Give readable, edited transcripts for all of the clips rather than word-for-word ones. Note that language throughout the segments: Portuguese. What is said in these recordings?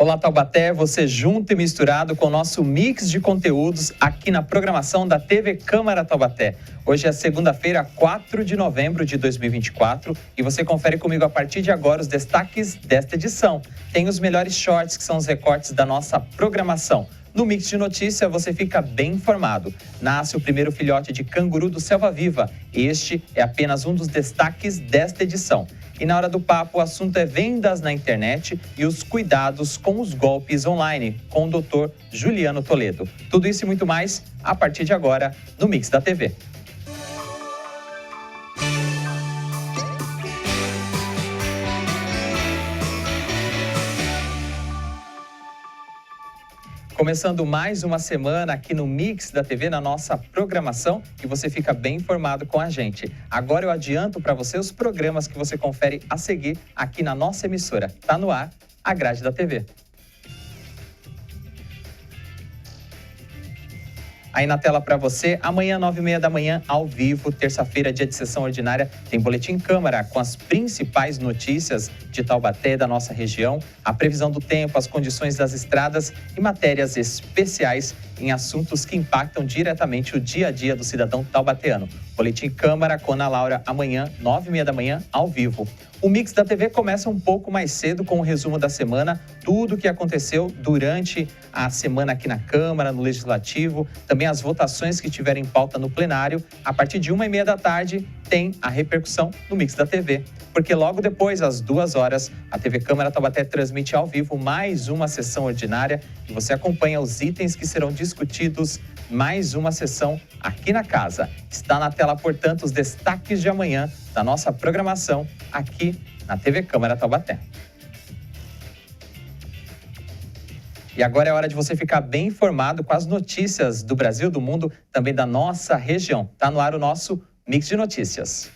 Olá, Taubaté, você junto e misturado com o nosso mix de conteúdos aqui na programação da TV Câmara Taubaté. Hoje é segunda-feira, 4 de novembro de 2024 e você confere comigo a partir de agora os destaques desta edição. Tem os melhores shorts, que são os recortes da nossa programação. No Mix de Notícia, você fica bem informado. Nasce o primeiro filhote de canguru do Selva Viva. Este é apenas um dos destaques desta edição. E na hora do papo, o assunto é vendas na internet e os cuidados com os golpes online, com o Dr. Juliano Toledo. Tudo isso e muito mais a partir de agora no Mix da TV. Começando mais uma semana aqui no Mix da TV, na nossa programação, e você fica bem informado com a gente. Agora eu adianto para você os programas que você confere a seguir aqui na nossa emissora. Tá no ar, a grade da TV. Aí na tela para você, amanhã, 9h30 da manhã, ao vivo, terça-feira, dia de sessão ordinária, tem Boletim Câmara com as principais notícias de Taubaté, da nossa região, a previsão do tempo, as condições das estradas e matérias especiais em assuntos que impactam diretamente o dia a dia do cidadão taubateano. Boletim Câmara com Ana Laura, amanhã, 9h30 da manhã, ao vivo. O Mix da TV começa um pouco mais cedo com o resumo da semana, tudo o que aconteceu durante a semana aqui na Câmara, no Legislativo, também as votações que tiveram em pauta no plenário. A partir de 1h30 da tarde tem a repercussão no Mix da TV, porque logo depois, às 2h, a TV Câmara Taubaté transmite ao vivo mais uma sessão ordinária e você acompanha os itens que serão discutidos, mais uma sessão aqui na casa. Está na tela, portanto, os destaques de amanhã da nossa programação aqui na TV Câmara Taubaté. E agora é hora de você ficar bem informado com as notícias do Brasil, do mundo, também da nossa região. Está no ar o nosso Mix de Notícias.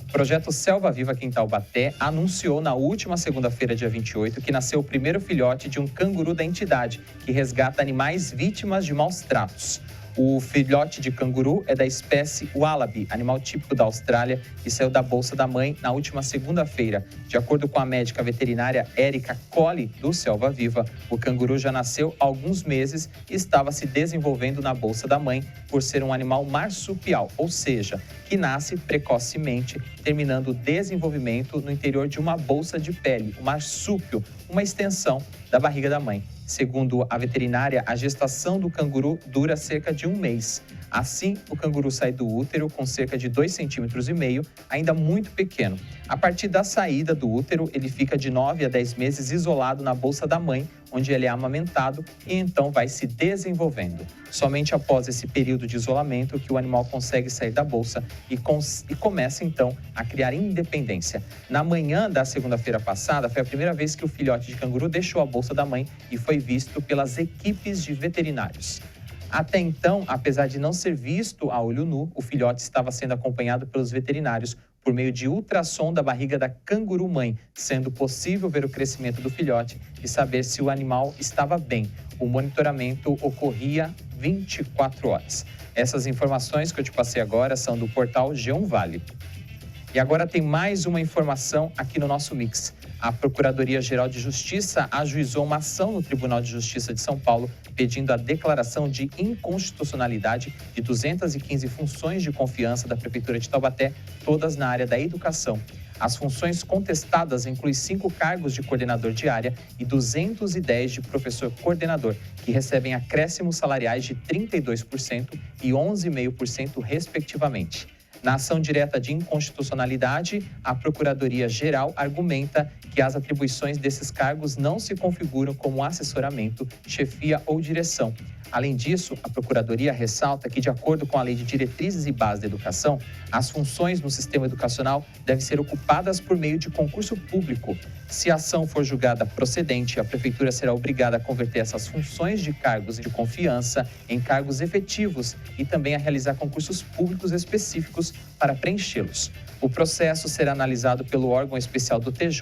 O projeto Selva Viva aqui em Taubaté anunciou na última segunda-feira, dia 28, que nasceu o primeiro filhote de um canguru da entidade, que resgata animais vítimas de maus tratos. O filhote de canguru é da espécie Wallaby, animal típico da Austrália, e saiu da bolsa da mãe na última segunda-feira. De acordo com a médica veterinária Érica Colli, do Selva Viva, o canguru já nasceu há alguns meses e estava se desenvolvendo na bolsa da mãe por ser um animal marsupial, ou seja, que nasce precocemente, terminando o desenvolvimento no interior de uma bolsa de pele, o marsúpio, uma extensão da barriga da mãe. Segundo a veterinária, a gestação do canguru dura cerca de um mês. Assim, o canguru sai do útero com cerca de 2,5 cm, ainda muito pequeno. A partir da saída do útero, ele fica de 9 a 10 meses isolado na bolsa da mãe, onde ele é amamentado e então vai se desenvolvendo. Somente após esse período de isolamento que o animal consegue sair da bolsa e começa então a criar independência. Na manhã da segunda-feira passada, foi a primeira vez que o filhote de canguru deixou a bolsa da mãe e foi visto pelas equipes de veterinários. Até então, apesar de não ser visto a olho nu, o filhote estava sendo acompanhado pelos veterinários por meio de ultrassom da barriga da canguru-mãe, sendo possível ver o crescimento do filhote e saber se o animal estava bem. O monitoramento ocorria 24 horas. Essas informações que eu te passei agora são do portal G1 Vale. E agora tem mais uma informação aqui no nosso Mix. A Procuradoria-Geral de Justiça ajuizou uma ação no Tribunal de Justiça de São Paulo pedindo a declaração de inconstitucionalidade de 215 funções de confiança da Prefeitura de Taubaté, todas na área da educação. As funções contestadas incluem 5 cargos de coordenador de área e 210 de professor coordenador, que recebem acréscimos salariais de 32% e 11,5% respectivamente. Na ação direta de inconstitucionalidade, a Procuradoria-Geral argumenta que as atribuições desses cargos não se configuram como assessoramento, chefia ou direção. Além disso, a Procuradoria ressalta que, de acordo com a Lei de Diretrizes e Bases da Educação, as funções no sistema educacional devem ser ocupadas por meio de concurso público. Se a ação for julgada procedente, a Prefeitura será obrigada a converter essas funções de cargos de confiança em cargos efetivos e também a realizar concursos públicos específicos para preenchê-los. O processo será analisado pelo órgão especial do TJ,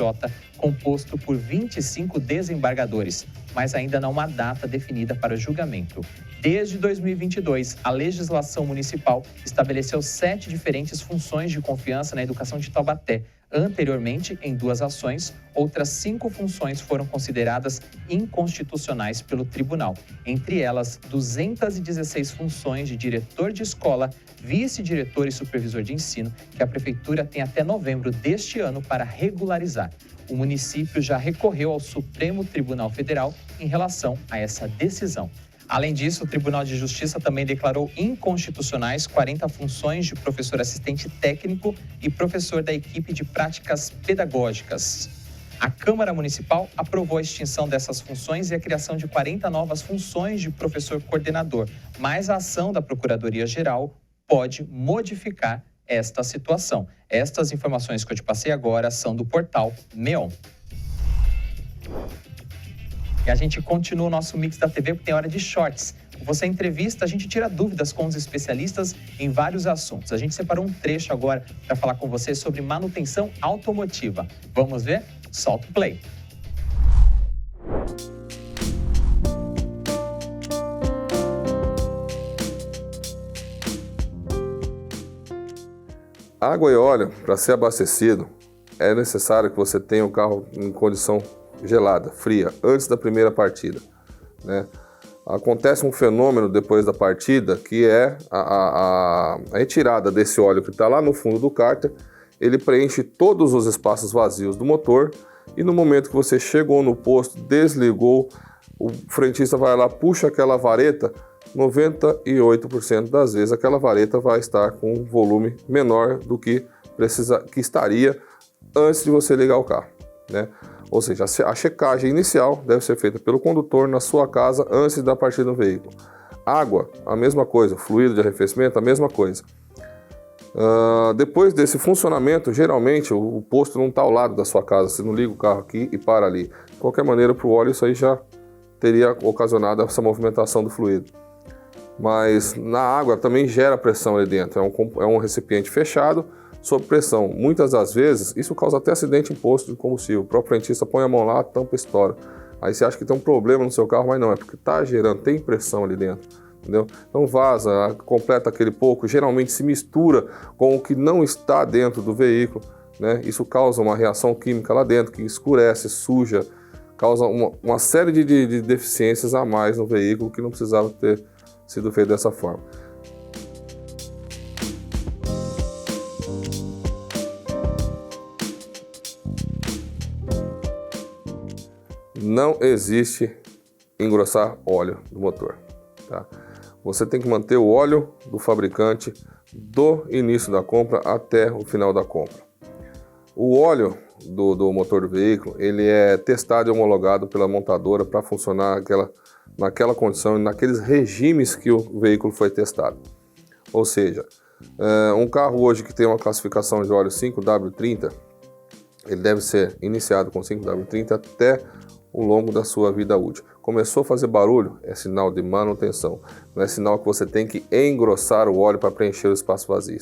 composto por 25 desembargadores, mas ainda não há uma data definida para o julgamento. Desde 2022, a legislação municipal estabeleceu 7 diferentes funções de confiança na educação de Taubaté. Anteriormente, em 2 ações, outras 5 funções foram consideradas inconstitucionais pelo tribunal. Entre elas, 216 funções de diretor de escola, vice-diretor e supervisor de ensino, que a Prefeitura tem até novembro deste ano para regularizar. O município já recorreu ao Supremo Tribunal Federal em relação a essa decisão. Além disso, o Tribunal de Justiça também declarou inconstitucionais 40 funções de professor assistente técnico e professor da equipe de práticas pedagógicas. A Câmara Municipal aprovou a extinção dessas funções e a criação de 40 novas funções de professor coordenador, mas a ação da Procuradoria-Geral pode modificar esta situação. Estas informações que eu te passei agora são do portal Meon. E a gente continua o nosso Mix da TV porque tem hora de shorts. Você entrevista, a gente tira dúvidas com os especialistas em vários assuntos. A gente separou um trecho agora para falar com você sobre manutenção automotiva. Vamos ver? Solta o play. Água e óleo, para ser abastecido, é necessário que você tenha o carro em condição gelada, fria, antes da primeira partida, né? Acontece um fenômeno depois da partida, que é a retirada desse óleo que está lá no fundo do cárter. Ele preenche todos os espaços vazios do motor e no momento que você chegou no posto, desligou, o frentista vai lá, puxa aquela vareta, 98% das vezes aquela vareta vai estar com um volume menor do que estaria antes de você ligar o carro, né? Ou seja, a checagem inicial deve ser feita pelo condutor na sua casa antes da partida do veículo. Água, a mesma coisa. Fluido de arrefecimento, a mesma coisa. Depois desse funcionamento, geralmente o posto não está ao lado da sua casa. Você não liga o carro aqui e para ali. De qualquer maneira, para o óleo isso aí já teria ocasionado essa movimentação do fluido. Mas na água também gera pressão ali dentro. É um recipiente fechado, sob pressão. Muitas das vezes, isso causa até acidente em posto de combustível. O próprio frentista põe a mão lá, a tampa estoura. Aí você acha que tem um problema no seu carro, mas não, é porque está gerando, tem pressão ali dentro, entendeu? Então vaza, completa aquele pouco, geralmente se mistura com o que não está dentro do veículo, né? Isso causa uma reação química lá dentro, que escurece, suja, causa uma série de deficiências a mais no veículo que não precisava ter sido feito dessa forma. Não existe engrossar óleo do motor, tá? Você tem que manter o óleo do fabricante do início da compra até o final da compra. O óleo do motor do veículo, ele é testado e homologado pela montadora para funcionar naquela condição e naqueles regimes que o veículo foi testado. Ou seja, um carro hoje que tem uma classificação de óleo 5W30, ele deve ser iniciado com 5W30 até o longo da sua vida útil. Começou a fazer barulho, é sinal de manutenção. Não é sinal que você tem que engrossar o óleo para preencher o espaço vazio.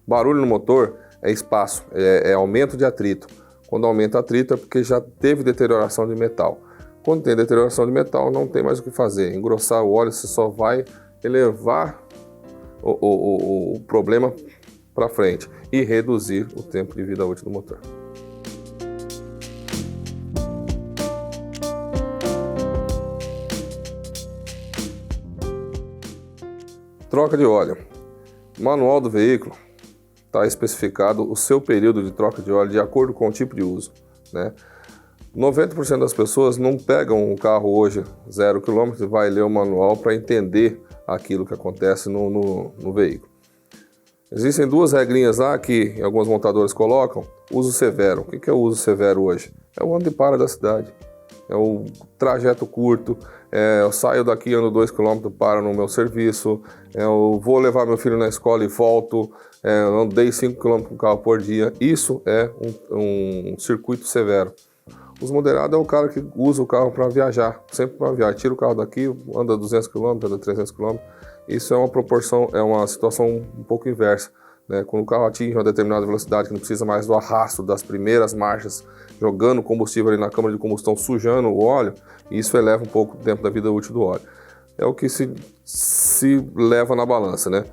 Barulho no motor é espaço, é aumento de atrito. Quando aumenta atrito é porque já teve deterioração de metal. Quando tem deterioração de metal, não tem mais o que fazer. Engrossar o óleo, você só vai elevar o problema para frente e reduzir o tempo de vida útil do motor. Troca de óleo. Manual do veículo está especificado o seu período de troca de óleo de acordo com o tipo de uso, né? 90% das pessoas não pegam um carro hoje 0 km e vai ler o manual para entender aquilo que acontece no veículo. Existem 2 regrinhas lá que alguns montadores colocam. Uso severo. O que é o uso severo hoje? É o onde para da cidade. É o trajeto curto, eu saio daqui, ando 2 km, paro no meu serviço, eu vou levar meu filho na escola e volto, andei 5 km com o carro por dia. Isso é um circuito severo. Os moderados é o cara que usa o carro para viajar, sempre para viajar. Tira o carro daqui, anda 200 km, anda 300 km. Isso é uma proporção, é uma situação um pouco inversa, né? Quando o carro atinge uma determinada velocidade, que não precisa mais do arrasto das primeiras marchas, jogando combustível ali na câmara de combustão, sujando o óleo, isso eleva um pouco o tempo da vida útil do óleo. É o que se leva na balança, né?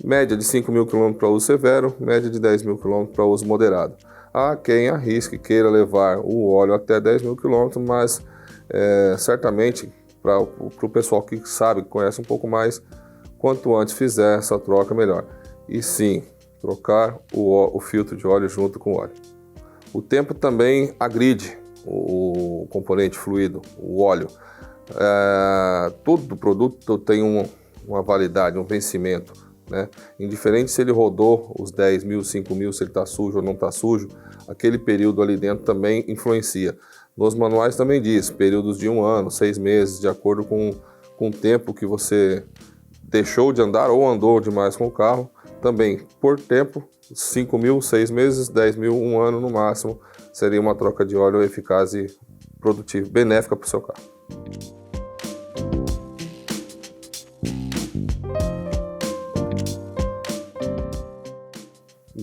Média de 5.000 km para uso severo, média de 10.000 km para uso moderado. Há quem arrisque, queira levar o óleo até 10 mil quilômetros, mas certamente para o pessoal que sabe, que conhece um pouco mais, quanto antes fizer essa troca, melhor. E sim, trocar o filtro de óleo junto com o óleo. O tempo também agride o componente fluido, o óleo. Todo produto tem uma validade, um vencimento, né? Indiferente se ele rodou os 10 mil, 5 mil, se ele está sujo ou não está sujo, aquele período ali dentro também influencia. Nos manuais também diz, períodos de 1 ano, 6 meses, de acordo com o tempo que você deixou de andar ou andou demais com o carro. Também, por tempo, 5 mil, 6 meses, 10 mil, 1 ano no máximo, seria uma troca de óleo eficaz e produtiva, benéfica para o seu carro.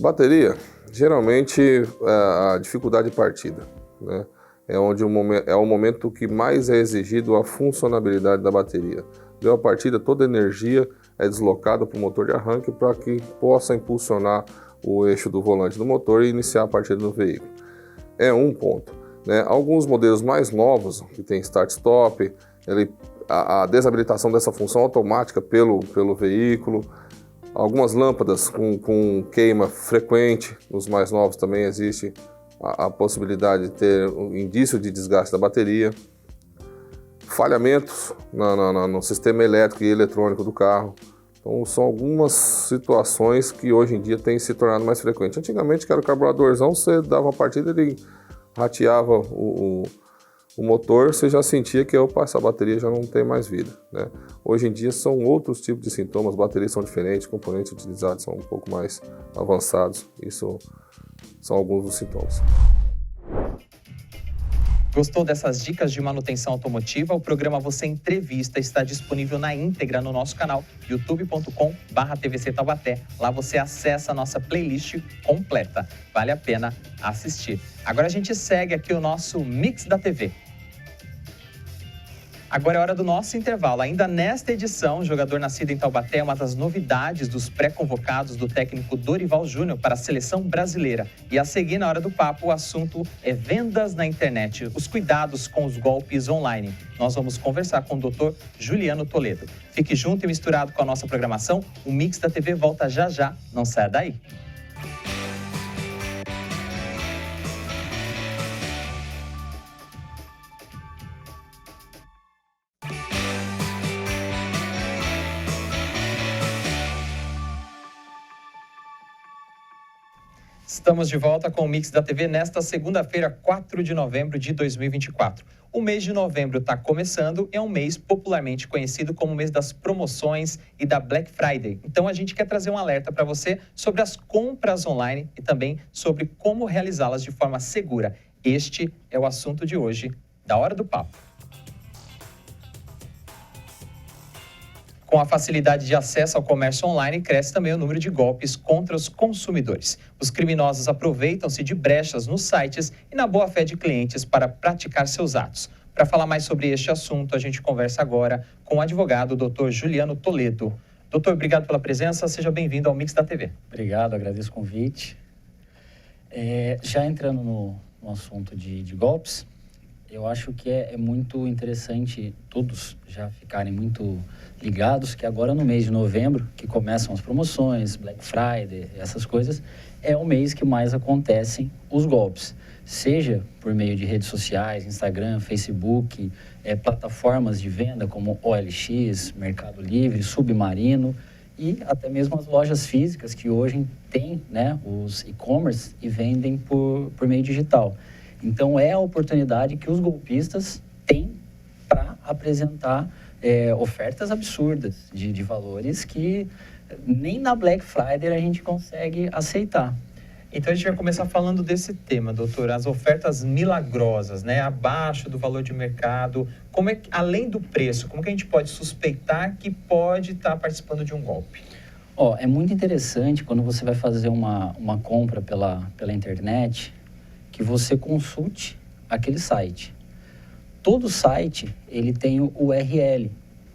Bateria, geralmente a dificuldade de partida, né? É o momento que mais é exigido a funcionalidade da bateria. Deu a partida, toda a energia é deslocada para o motor de arranque para que possa impulsionar o eixo do volante do motor e iniciar a partida do veículo. É um ponto, né? Alguns modelos mais novos, que tem start-stop, a desabilitação dessa função automática pelo veículo. Algumas lâmpadas com queima frequente, nos mais novos também existe a possibilidade de ter um indício de desgaste da bateria. Falhamentos no sistema elétrico e eletrônico do carro. Então são algumas situações que hoje em dia têm se tornado mais frequentes. Antigamente, que era o carburadorzão, você dava uma partida, ele rateava o motor, você já sentia que essa bateria já não tem mais vida, né? Hoje em dia são outros tipos de sintomas, baterias são diferentes, componentes utilizados são um pouco mais avançados. Isso são alguns dos sintomas. Gostou dessas dicas de manutenção automotiva? O programa Você Entrevista está disponível na íntegra no nosso canal youtube.com/TVC Taubaté. Lá você acessa a nossa playlist completa. Vale a pena assistir. Agora a gente segue aqui o nosso Mix da TV. Agora é hora do nosso intervalo. Ainda nesta edição, o jogador nascido em Taubaté é uma das novidades dos pré-convocados do técnico Dorival Júnior para a seleção brasileira. E a seguir, na hora do papo, o assunto é vendas na internet, os cuidados com os golpes online. Nós vamos conversar com o Dr. Juliano Toledo. Fique junto e misturado com a nossa programação. O Mix da TV volta já já. Não saia daí. Estamos de volta com o Mix da TV nesta segunda-feira, 4 de novembro de 2024. O mês de novembro está começando e é um mês popularmente conhecido como o mês das promoções e da Black Friday. Então a gente quer trazer um alerta para você sobre as compras online e também sobre como realizá-las de forma segura. Este é o assunto de hoje, da Hora do Papo. Com a facilidade de acesso ao comércio online, cresce também o número de golpes contra os consumidores. Os criminosos aproveitam-se de brechas nos sites e na boa-fé de clientes para praticar seus atos. Para falar mais sobre este assunto, a gente conversa agora com o advogado Dr. Juliano Toledo. Doutor, obrigado pela presença, seja bem-vindo ao Mix da TV. Obrigado, agradeço o convite. Já entrando no assunto de golpes, eu acho que é muito interessante todos já ficarem muito ligados que agora no mês de novembro, que começam as promoções, Black Friday, essas coisas, é o mês que mais acontecem os golpes. Seja por meio de redes sociais, Instagram, Facebook, plataformas de venda como OLX, Mercado Livre, Submarino e até mesmo as lojas físicas que hoje têm, né, os e-commerce e vendem por meio digital. Então, é a oportunidade que os golpistas têm para apresentar ofertas absurdas de valores que nem na Black Friday a gente consegue aceitar. Então, a gente vai começar falando desse tema, doutor, as ofertas milagrosas, né, abaixo do valor de mercado. Como é que, além do preço, como que a gente pode suspeitar que pode estar participando de um golpe? É muito interessante quando você vai fazer uma compra pela internet, que você consulte aquele site. Todo site, ele tem o URL,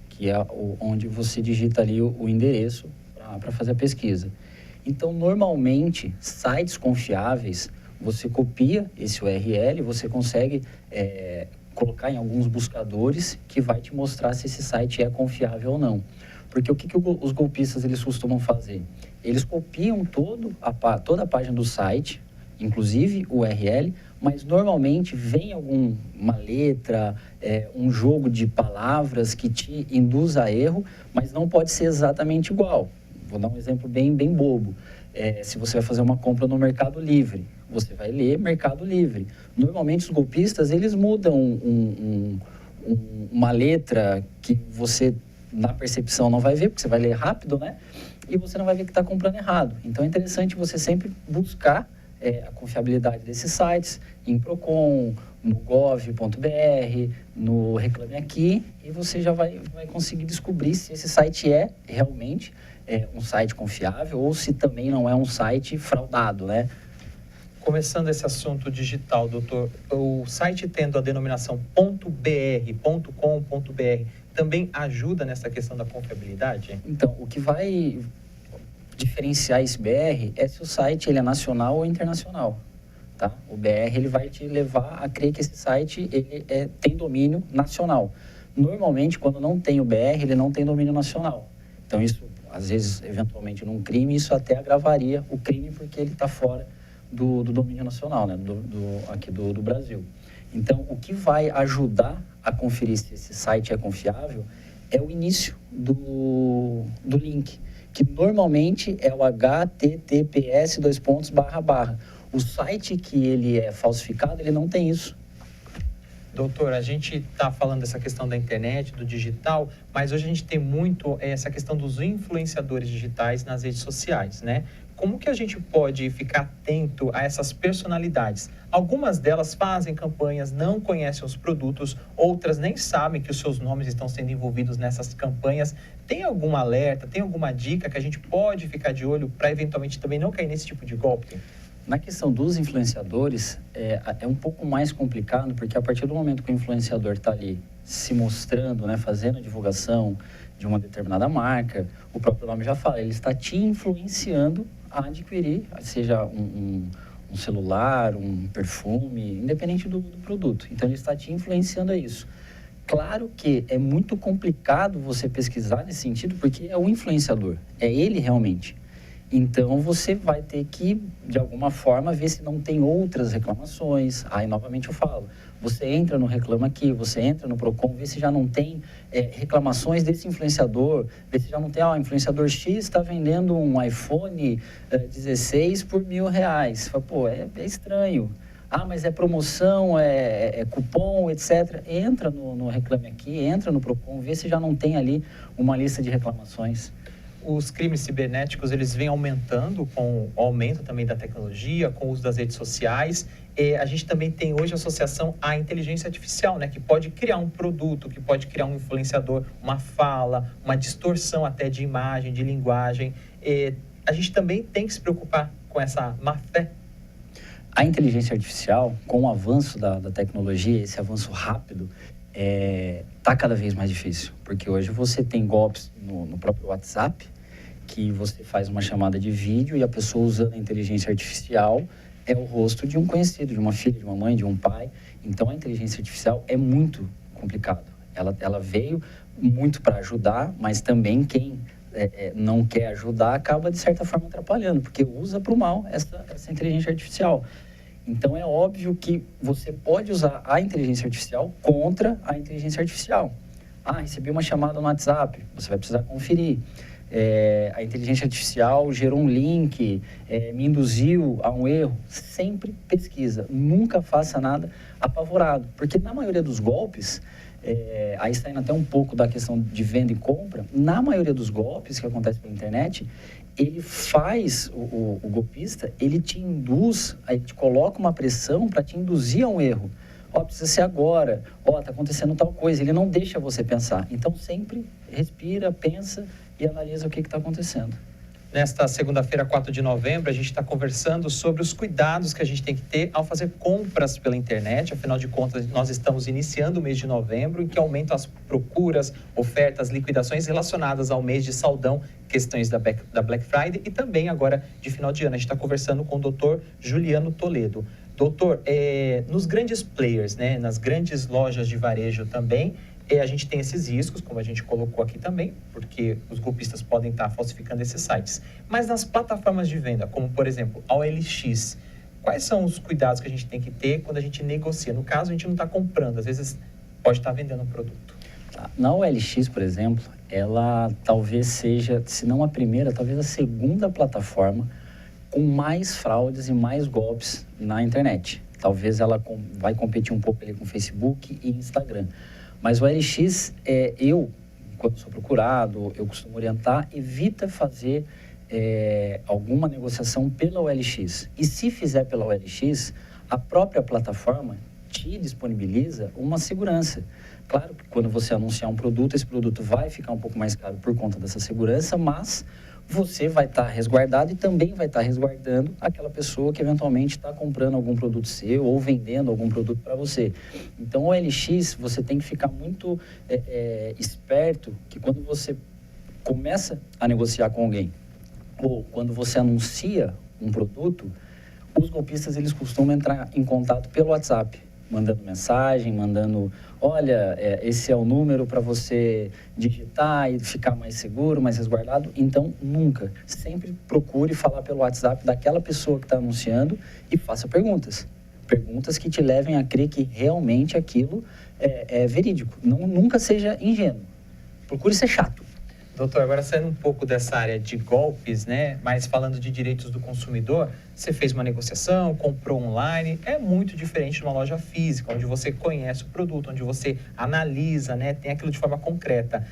que é onde você digita ali o endereço para fazer a pesquisa. Então, normalmente, sites confiáveis você copia esse URL, você consegue colocar em alguns buscadores que vai te mostrar se esse site é confiável ou não. Porque o que os golpistas eles costumam fazer? Eles copiam toda a página do site, inclusive o URL, mas normalmente vem alguma letra, um jogo de palavras que te induz a erro, mas não pode ser exatamente igual. Vou dar um exemplo bem bobo. Se você vai fazer uma compra no Mercado Livre, você vai ler Mercado Livre. Normalmente os golpistas eles mudam uma letra que você na percepção não vai ver, porque você vai ler rápido, né? E você não vai ver que está comprando errado. Então é interessante você sempre buscar a confiabilidade desses sites em Procon, no gov.br, no Reclame Aqui, e você já vai conseguir descobrir se esse site é realmente um site confiável ou se também não é um site fraudado, né? Começando esse assunto digital, doutor, o site tendo a denominação .br, .com.br, também ajuda nessa questão da confiabilidade? Então, o que vai diferenciar esse BR é se o site ele é nacional ou internacional, tá? O BR ele vai te levar a crer que esse site ele tem domínio nacional. Normalmente, quando não tem o BR, ele não tem domínio nacional. Então, isso, às vezes, eventualmente, num crime, isso até agravaria o crime porque ele está fora do domínio nacional, né? Aqui do Brasil. Então, o que vai ajudar a conferir se esse site é confiável é o início do link, que normalmente é o https://. O site que ele é falsificado, ele não tem isso. Doutor, a gente está falando dessa questão da internet, do digital, mas hoje a gente tem muito essa questão dos influenciadores digitais nas redes sociais, né? Como que a gente pode ficar atento a essas personalidades? Algumas delas fazem campanhas, não conhecem os produtos, outras nem sabem que os seus nomes estão sendo envolvidos nessas campanhas. Tem algum alerta, tem alguma dica que a gente pode ficar de olho para eventualmente também não cair nesse tipo de golpe? Na questão dos influenciadores, é um pouco mais complicado, porque a partir do momento que o influenciador está ali se mostrando, né, fazendo a divulgação de uma determinada marca, o próprio nome já fala, ele está te influenciando a adquirir, seja um celular, um perfume, independente do produto. Então, ele está te influenciando a isso. Claro que é muito complicado você pesquisar nesse sentido, porque é o influenciador, é ele realmente. Então, você vai ter que, de alguma forma, ver se não tem outras reclamações. Aí, novamente, eu falo, você entra no Reclama Aqui, você entra no Procon, vê se já não tem reclamações desse influenciador, vê se já não tem, o influenciador X está vendendo um iPhone 16 por R$1.000. Fala, pô, é estranho. Mas é promoção, é cupom, etc. Entra no Reclame Aqui, entra no Procon, vê se já não tem ali uma lista de reclamações. Os crimes cibernéticos, eles vêm aumentando com o aumento também da tecnologia, com o uso das redes sociais. A gente também tem hoje associação à inteligência artificial, né? Que pode criar um produto, que pode criar um influenciador, uma fala, uma distorção até de imagem, de linguagem. A gente também tem que se preocupar com essa má-fé. A inteligência artificial, com o avanço da tecnologia, esse avanço rápido, está cada vez mais difícil. Porque hoje você tem golpes no próprio WhatsApp, que você faz uma chamada de vídeo e a pessoa usando a inteligência artificial é o rosto de um conhecido, de uma filha, de uma mãe, de um pai. Então, a inteligência artificial é muito complicado. Ela veio muito para ajudar, mas também quem não quer ajudar acaba, de certa forma, atrapalhando, porque usa para o mal essa inteligência artificial. Então, é óbvio que você pode usar a inteligência artificial contra a inteligência artificial. Recebi uma chamada no WhatsApp, você vai precisar conferir. A inteligência artificial gerou um link, me induziu a um erro. Sempre pesquisa, nunca faça nada apavorado, porque na maioria dos golpes, aí saindo até um pouco da questão de venda e compra, na maioria dos golpes que acontecem pela internet, ele faz, o golpista, ele te induz, ele te coloca uma pressão para te induzir a um erro. Precisa ser agora, está acontecendo tal coisa, ele não deixa você pensar. Então, sempre respira, pensa e analisa o que está acontecendo. Nesta segunda-feira, 4 de novembro, a gente está conversando sobre os cuidados que a gente tem que ter ao fazer compras pela internet. Afinal de contas, nós estamos iniciando o mês de novembro, em que aumentam as procuras, ofertas, liquidações relacionadas ao mês de saldão, questões da Black Friday e também agora de final de ano. A gente está conversando com o Dr. Juliano Toledo. Doutor, nos grandes players, né, nas grandes lojas de varejo também, a gente tem esses riscos, como a gente colocou aqui também, porque os golpistas podem estar falsificando esses sites. Mas nas plataformas de venda, como por exemplo a OLX, quais são os cuidados que a gente tem que ter quando a gente negocia? No caso, a gente não está comprando, às vezes pode estar vendendo um produto. Na OLX, por exemplo, ela talvez seja, se não a primeira, talvez a segunda plataforma com mais fraudes e mais golpes na internet. Talvez ela vai competir um pouco ali com Facebook e Instagram. Mas o OLX, quando sou procurado, eu costumo orientar, evita fazer alguma negociação pela OLX. E se fizer pela OLX, a própria plataforma te disponibiliza uma segurança. Claro que quando você anunciar um produto, esse produto vai ficar um pouco mais caro por conta dessa segurança, mas você vai estar resguardado e também vai estar resguardando aquela pessoa que eventualmente está comprando algum produto seu ou vendendo algum produto para você. Então, o OLX, você tem que ficar muito esperto que quando você começa a negociar com alguém ou quando você anuncia um produto, os golpistas eles costumam entrar em contato pelo WhatsApp, mandando mensagem, mandando, olha, esse é o número para você digitar e ficar mais seguro, mais resguardado. Então, nunca, sempre procure falar pelo WhatsApp daquela pessoa que está anunciando e faça perguntas. Perguntas que te levem a crer que realmente aquilo é verídico. Nunca seja ingênuo. Procure ser chato. Doutor, agora saindo um pouco dessa área de golpes, né? Mas falando de direitos do consumidor, você fez uma negociação, comprou online, é muito diferente de uma loja física, onde você conhece o produto, onde você analisa, né? Tem aquilo de forma concreta.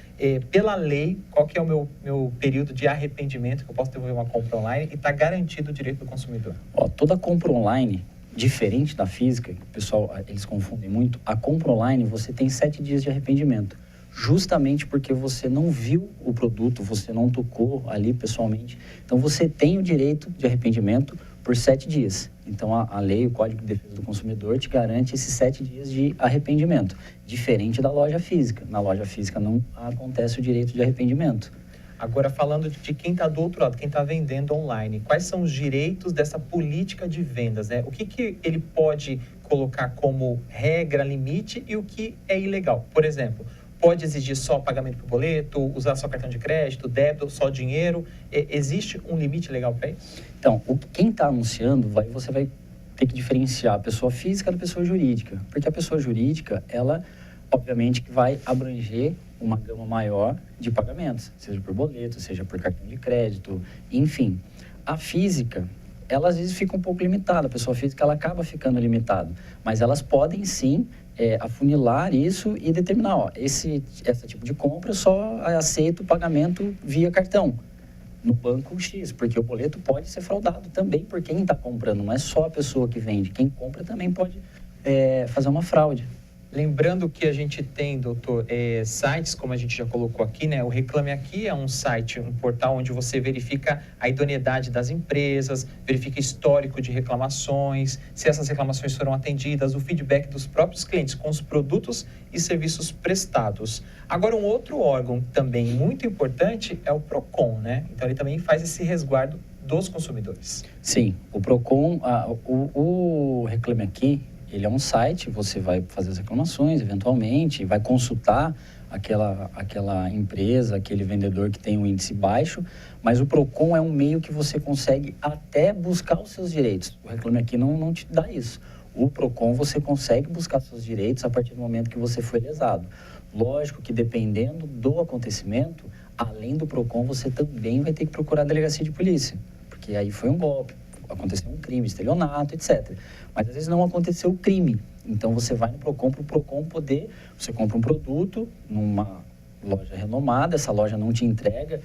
Pela lei, qual que é o meu período de arrependimento que eu posso devolver uma compra online e está garantido o direito do consumidor? Toda compra online, diferente da física, que o pessoal, eles confundem muito, a compra online você tem 7 dias de arrependimento. Justamente porque você não viu o produto, você não tocou ali pessoalmente. Então, você tem o direito de arrependimento por 7 dias. Então, a lei, o Código de Defesa do Consumidor, te garante esses 7 dias de arrependimento, diferente da loja física. Na loja física não acontece o direito de arrependimento. Agora, falando de quem está do outro lado, quem está vendendo online, quais são os direitos dessa política de vendas, né? O que ele pode colocar como regra, limite e o que é ilegal? Por exemplo, pode exigir só pagamento por boleto, usar só cartão de crédito, débito, só dinheiro? Existe um limite legal para isso? Então, quem está anunciando, você vai ter que diferenciar a pessoa física da pessoa jurídica. Porque a pessoa jurídica, ela, obviamente, que vai abranger uma gama maior de pagamentos, seja por boleto, seja por cartão de crédito, enfim. A física, ela às vezes fica um pouco limitada, a pessoa física ela acaba ficando limitada, mas elas podem sim afunilar isso e determinar, esse tipo de compra eu só aceito o pagamento via cartão no banco X, porque o boleto pode ser fraudado também por quem está comprando, não é só a pessoa que vende, quem compra também pode fazer uma fraude. Lembrando que a gente tem, doutor, sites, como a gente já colocou aqui, né? O Reclame Aqui é um site, um portal onde você verifica a idoneidade das empresas, verifica histórico de reclamações, se essas reclamações foram atendidas, o feedback dos próprios clientes com os produtos e serviços prestados. Agora, um outro órgão também muito importante é o PROCON, né? Então, ele também faz esse resguardo dos consumidores. Sim, o PROCON, o Reclame Aqui, ele é um site, você vai fazer as reclamações, eventualmente, vai consultar aquela empresa, aquele vendedor que tem um índice baixo, mas o PROCON é um meio que você consegue até buscar os seus direitos. O Reclame Aqui não te dá isso. O PROCON você consegue buscar seus direitos a partir do momento que você foi lesado. Lógico que dependendo do acontecimento, além do PROCON, você também vai ter que procurar a delegacia de polícia, porque aí foi um golpe, aconteceu um crime, estelionato, etc. Mas às vezes não aconteceu o crime. Então você vai no PROCON para o PROCON poder... Você compra um produto numa loja renomada, essa loja não te entrega.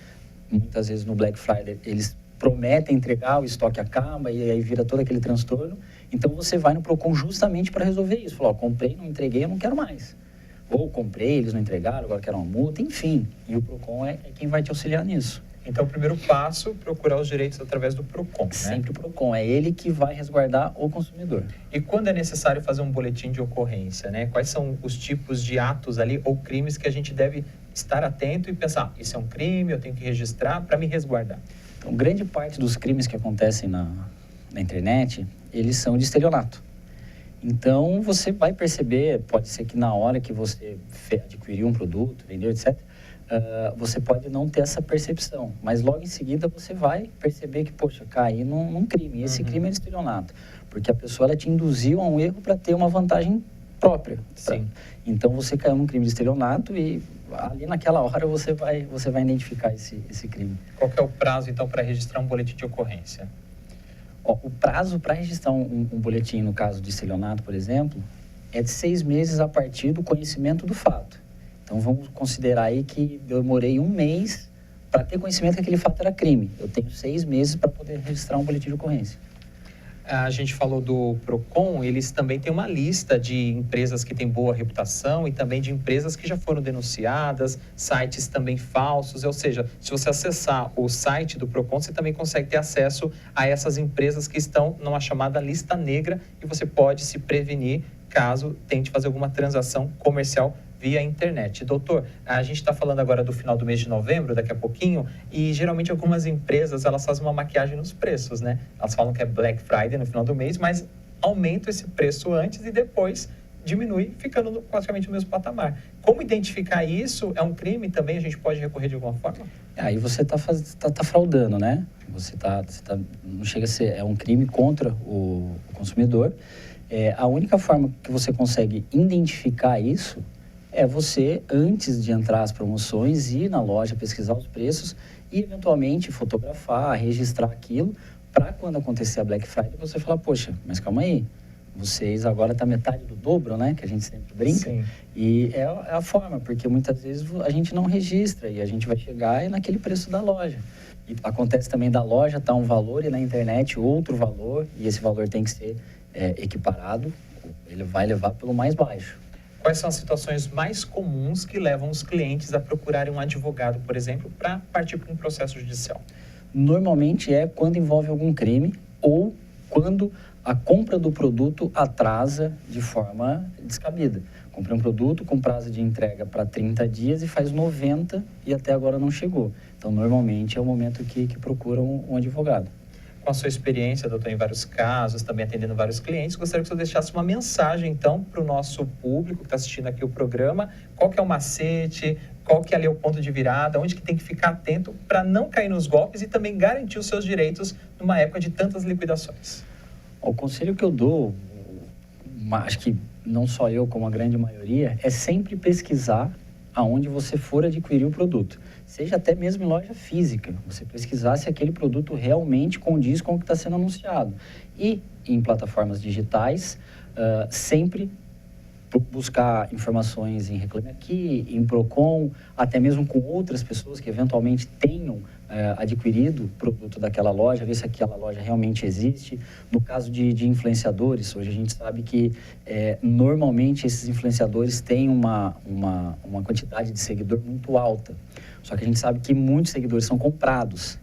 Muitas vezes no Black Friday eles prometem entregar, o estoque acaba e aí vira todo aquele transtorno. Então você vai no PROCON justamente para resolver isso. Falar, comprei, não entreguei, eu não quero mais. Ou comprei, eles não entregaram, agora quero uma multa, enfim. E o PROCON é quem vai te auxiliar nisso. Então, o primeiro passo, procurar os direitos através do PROCON, né? Sempre o PROCON, é ele que vai resguardar o consumidor. E quando é necessário fazer um boletim de ocorrência, né? Quais são os tipos de atos ali ou crimes que a gente deve estar atento e pensar, isso é um crime, eu tenho que registrar para me resguardar? Então, grande parte dos crimes que acontecem na internet, eles são de estelionato. Então, você vai perceber, pode ser que na hora que você adquiriu um produto, vendeu, etc., você pode não ter essa percepção, mas logo em seguida você vai perceber que, poxa, caí num crime. E esse crime é de estelionato, porque a pessoa ela te induziu a um erro para ter uma vantagem própria. Sim. Então, você caiu num crime de estelionato e ali naquela hora você vai identificar esse crime. Qual que é o prazo, então, para registrar um boletim de ocorrência? O prazo para registrar um boletim, no caso de estelionato, por exemplo, é de 6 meses a partir do conhecimento do fato. Então, vamos considerar aí que eu demorei 1 mês para ter conhecimento que aquele fato era crime. Eu tenho 6 meses para poder registrar um boletim de ocorrência. A gente falou do PROCON, eles também têm uma lista de empresas que têm boa reputação e também de empresas que já foram denunciadas, sites também falsos, ou seja, se você acessar o site do PROCON, você também consegue ter acesso a essas empresas que estão numa chamada lista negra e você pode se prevenir caso tente fazer alguma transação comercial via internet. Doutor, a gente está falando agora do final do mês de novembro, daqui a pouquinho, e geralmente algumas empresas, elas fazem uma maquiagem nos preços, né? Elas falam que é Black Friday no final do mês, mas aumentam esse preço antes e depois diminui, ficando praticamente no mesmo patamar. Como identificar isso? É um crime também? A gente pode recorrer de alguma forma? Aí você está fraudando, né? Não chega a ser... É um crime contra o consumidor. A única forma que você consegue identificar isso é você, antes de entrar as promoções, ir na loja, pesquisar os preços e, eventualmente, fotografar, registrar aquilo, para quando acontecer a Black Friday, você falar, poxa, mas calma aí, vocês agora tá metade do dobro, né? Que a gente sempre brinca. Sim. E é a forma, porque muitas vezes a gente não registra e a gente vai chegar naquele preço da loja. E acontece também da loja tá um valor e na internet outro valor, e esse valor tem que ser equiparado, ele vai levar pelo mais baixo. Quais são as situações mais comuns que levam os clientes a procurarem um advogado, por exemplo, para partir para um processo judicial? Normalmente é quando envolve algum crime ou quando a compra do produto atrasa de forma descabida. Comprei um produto com prazo de entrega para 30 dias e faz 90 e até agora não chegou. Então, normalmente é o momento que procuram um advogado. Com a sua experiência, doutor, em vários casos, também atendendo vários clientes, gostaria que o senhor deixasse uma mensagem, então, para o nosso público que está assistindo aqui o programa. Qual que é o macete? Qual que é ali o ponto de virada? Onde que tem que ficar atento para não cair nos golpes e também garantir os seus direitos numa época de tantas liquidações? O conselho que eu dou, acho que não só eu, como a grande maioria, é sempre pesquisar aonde você for adquirir o produto. Seja até mesmo em loja física, você pesquisar se aquele produto realmente condiz com o que está sendo anunciado. E em plataformas digitais, sempre buscar informações em Reclame Aqui, em PROCON, até mesmo com outras pessoas que eventualmente tenham adquirido produto daquela loja, ver se aquela loja realmente existe. No caso de influenciadores, hoje a gente sabe que normalmente esses influenciadores têm uma quantidade de seguidor muito alta. Só que a gente sabe que muitos seguidores são comprados.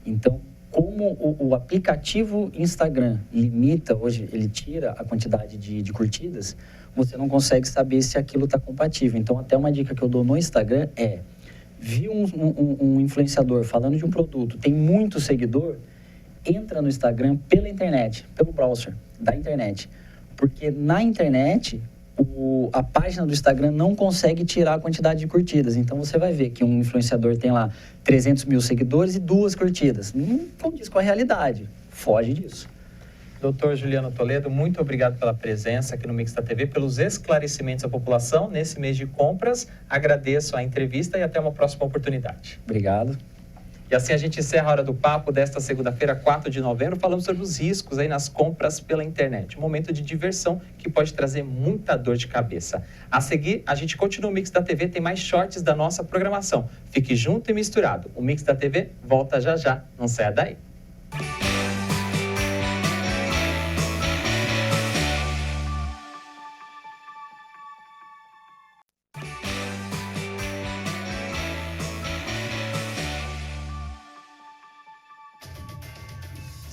Então, como o aplicativo Instagram limita, hoje ele tira a quantidade de curtidas, você não consegue saber se aquilo está compatível. Então, até uma dica que eu dou no Instagram viu um influenciador falando de um produto, tem muito seguidor, entra no Instagram pela internet, pelo browser da internet. Porque na internet, a página do Instagram não consegue tirar a quantidade de curtidas. Então, você vai ver que um influenciador tem lá 300 mil seguidores e 2 curtidas. Não condiz com a realidade. Foge disso. Doutor Juliano Toledo, muito obrigado pela presença aqui no Mix da TV, pelos esclarecimentos à população nesse mês de compras. Agradeço a entrevista e até uma próxima oportunidade. Obrigado. E assim a gente encerra a Hora do Papo desta segunda-feira, 4 de novembro, falando sobre os riscos aí nas compras pela internet. Um momento de diversão que pode trazer muita dor de cabeça. A seguir, a gente continua o Mix da TV, tem mais shorts da nossa programação. Fique junto e misturado. O Mix da TV volta já já, não saia daí.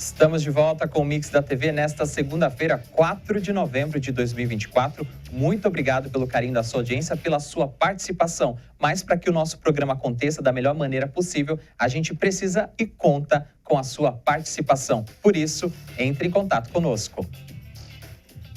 Estamos de volta com o Mix da TV nesta segunda-feira, 4 de novembro de 2024. Muito obrigado pelo carinho da sua audiência, pela sua participação. Mas para que o nosso programa aconteça da melhor maneira possível, a gente precisa e conta com a sua participação. Por isso, entre em contato conosco.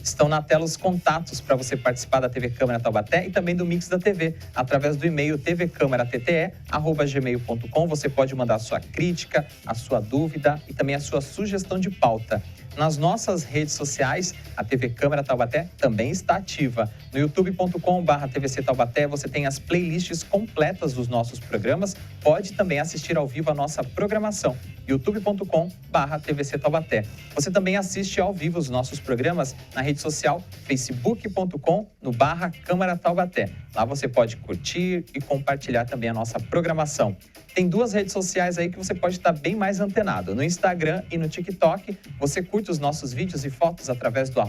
Estão na tela os contatos para você participar da TV Câmara Taubaté e também do Mix da TV, através do e-mail tvcamara.tte@gmail.com. Você pode mandar a sua crítica, a sua dúvida e também a sua sugestão de pauta. Nas nossas redes sociais, a TV Câmara Taubaté também está ativa. No youtube.com/TVC Taubaté você tem as playlists completas dos nossos programas. Pode também assistir ao vivo a nossa programação. youtube.com/TVC Taubaté. Você também assiste ao vivo os nossos programas na rede social facebook.com/Câmara Taubaté. Lá você pode curtir e compartilhar também a nossa programação. Tem duas redes sociais aí que você pode estar bem mais antenado. No Instagram e no TikTok, você curte os nossos vídeos e fotos através do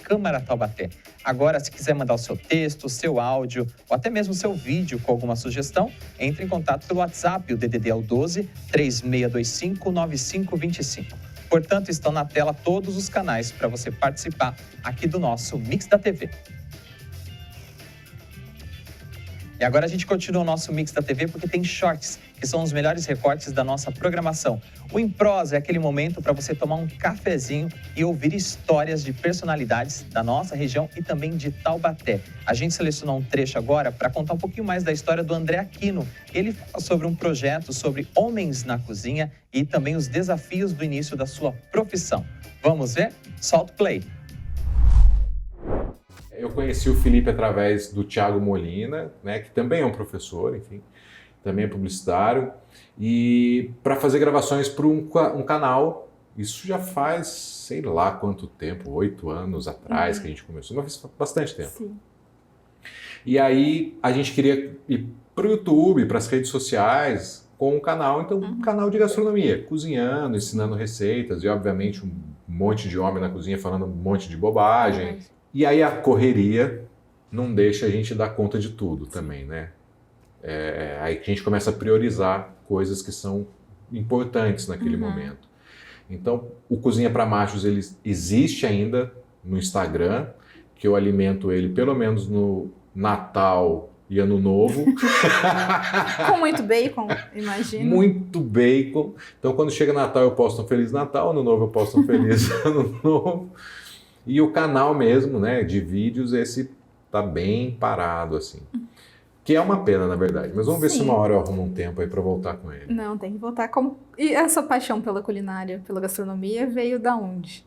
@Câmara Taubaté. Agora, se quiser mandar o seu texto, o seu áudio ou até mesmo o seu vídeo com alguma sugestão, entre em contato pelo WhatsApp, o DDD é o 12 3625 9525. Portanto, estão na tela todos os canais para você participar aqui do nosso Mix da TV. E agora a gente continua o nosso Mix da TV porque tem shorts, que são os melhores recortes da nossa programação. O Em Prosa é aquele momento para você tomar um cafezinho e ouvir histórias de personalidades da nossa região e também de Taubaté. A gente selecionou um trecho agora para contar um pouquinho mais da história do André Aquino. Ele fala sobre um projeto sobre homens na cozinha e também os desafios do início da sua profissão. Vamos ver? Solta o play! Eu conheci o Felipe através do Thiago Molina, né, que também é um professor, enfim, também é publicitário, e para fazer gravações para um canal, isso já faz, sei lá quanto tempo, 8 anos atrás que a gente começou, mas faz bastante tempo. Sim. E aí a gente queria ir para o YouTube, para as redes sociais, com um canal, então um canal de gastronomia, cozinhando, ensinando receitas, e obviamente um monte de homem na cozinha falando um monte de bobagem. E aí a correria não deixa a gente dar conta de tudo também, né? Aí que a gente começa a priorizar coisas que são importantes naquele momento. Então, o Cozinha para Machos, ele existe ainda no Instagram, que eu alimento ele pelo menos no Natal e Ano Novo. Com muito bacon, imagino. Muito bacon. Então, quando chega Natal, eu posto um Feliz Natal, Ano Novo eu posto um Feliz Ano Novo. E o canal mesmo, né, de vídeos, esse tá bem parado, assim. Que é uma pena, na verdade. Mas vamos ver se uma hora eu arrumo um tempo aí pra voltar com ele. Não, tem que voltar. E essa paixão pela culinária, pela gastronomia, veio da onde?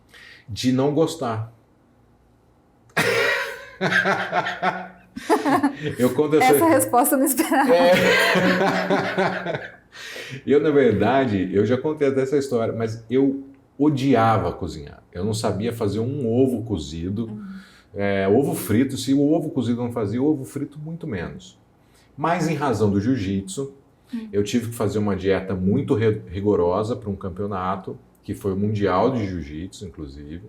De não gostar. Eu conto Essa resposta eu não esperava. Eu, na verdade, eu já contei até essa história, mas eu odiava cozinhar. Eu não sabia fazer um ovo cozido, ovo frito. Se o ovo cozido não fazia, o ovo frito muito menos. Mas em razão do jiu-jitsu, eu tive que fazer uma dieta muito rigorosa para um campeonato, que foi o Mundial de Jiu-Jitsu, inclusive.